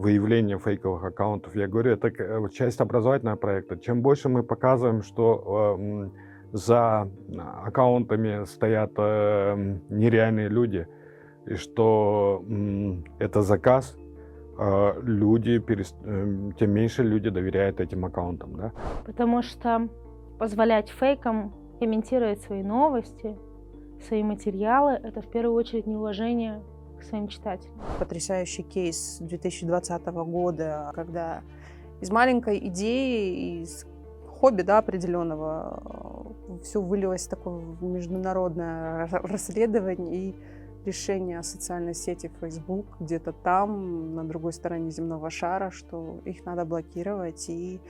выявления фейковых аккаунтов. Я говорю, это часть образовательного проекта. Чем больше мы показываем, что за аккаунтами стоят нереальные люди, и что это заказ, тем меньше люди доверяют этим аккаунтам. Да? Потому что позволять фейкам комментировать свои новости, свои материалы, это в первую очередь неуважение к своим читателям. Потрясающий кейс 2020 года, когда из маленькой идеи, из хобби, да, определенного, все вылилось в такое международное расследование и решение социальной сети Facebook где-то там, на другой стороне земного шара, что их надо блокировать и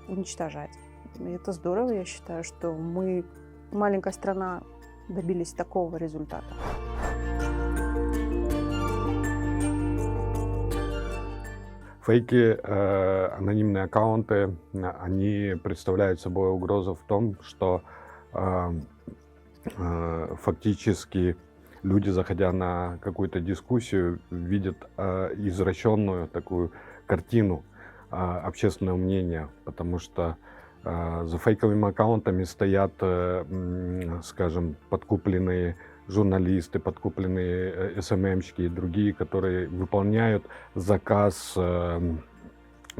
уничтожать. И это здорово, я считаю, что мы, маленькая страна, добились такого результата. Фейки, анонимные аккаунты, они представляют собой угрозу в том, что фактически люди, заходя на какую-то дискуссию, видят извращенную такую картину общественного мнения, потому что за фейковыми аккаунтами стоят, скажем, подкупленные журналисты, подкупленные СММщики и другие, которые выполняют заказ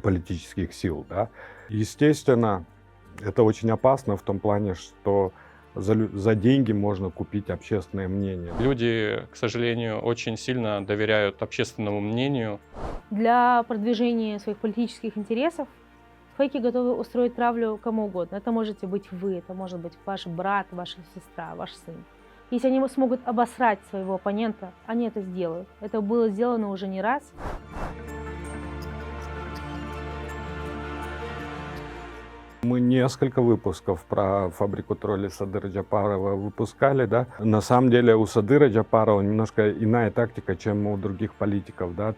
политических сил. Да? Естественно, это очень опасно в том плане, что за деньги можно купить общественное мнение. Люди, к сожалению, очень сильно доверяют общественному мнению. Для продвижения своих политических интересов фейки готовы устроить травлю кому угодно. Это можете быть вы, это может быть ваш брат, ваша сестра, ваш сын. Если они смогут обосрать своего оппонента, они это сделают. Это было сделано уже не раз. Мы несколько выпусков про фабрику троллей Садыра Джапарова выпускали, да. На самом деле у Садыра Джапарова немножко иная тактика, чем у других политиков, да.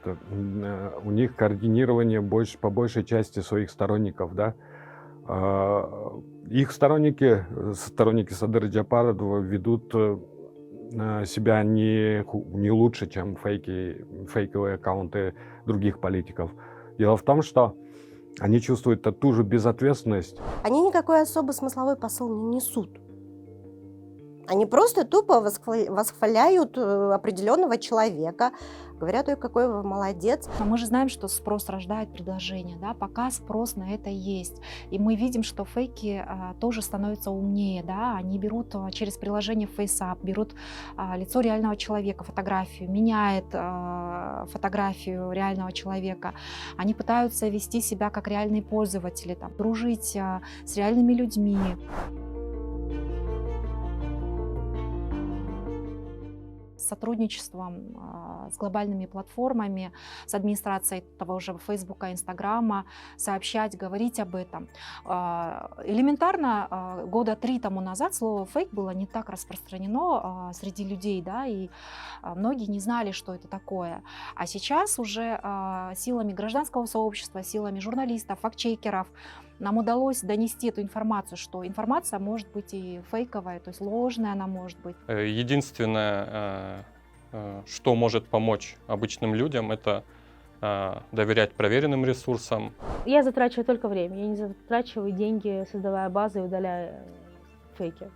У них координирование по большей части своих сторонников, да. Их сторонники Садыра Джапарова ведут себя не лучше, чем фейковые аккаунты других политиков. Дело в том, что они чувствуют ту же безответственность. Они никакой особо смысловой посыл не несут. Они просто тупо восхваляют определенного человека, говорят, ой, какой вы молодец. Но мы же знаем, что спрос рождает предложение, да? Пока спрос на это есть. И мы видим, что фейки тоже становятся умнее, да? Они берут через приложение FaceApp, берут лицо реального человека, фотографию, меняют фотографию реального человека. Они пытаются вести себя как реальные пользователи, там, дружить с реальными людьми. Сотрудничеством с глобальными платформами, с администрацией того же Фейсбука, Инстаграма, сообщать, говорить об этом. Элементарно, года 3 тому назад слово «фейк» было не так распространено среди людей, да, и многие не знали, что это такое. А сейчас уже силами гражданского сообщества, силами журналистов, фактчекеров нам удалось донести эту информацию, что информация может быть и фейковая, то есть ложная она может быть. Единственное, что может помочь обычным людям, это доверять проверенным ресурсам. Я затрачиваю только время, я не затрачиваю деньги, создавая базы и удаляя фейки.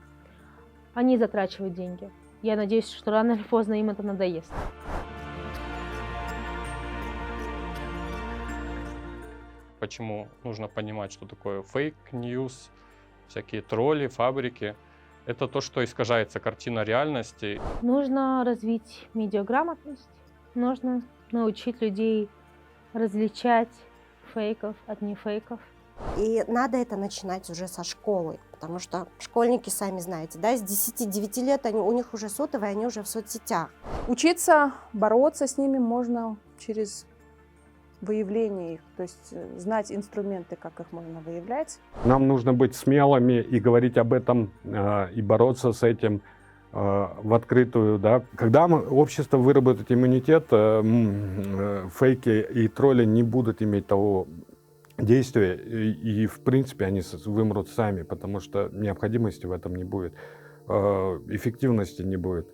Они затрачивают деньги. Я надеюсь, что рано или поздно им это надоест. Почему нужно понимать, что такое фейк-ньюс, всякие тролли, фабрики. Это то, что искажается картина реальности. Нужно развить медиаграмотность, нужно научить людей различать фейков от нефейков. И надо это начинать уже со школы, потому что школьники, сами знаете, да, с 10-9 лет у них уже сотовые, они уже в соцсетях. Учиться, бороться с ними можно через выявление их, то есть знать инструменты, как их можно выявлять. Нам нужно быть смелыми и говорить об этом, и бороться с этим в открытую. Да. Когда общество выработает иммунитет, фейки и тролли не будут иметь того действия, и в принципе они вымрут сами, потому что необходимости в этом не будет, эффективности не будет.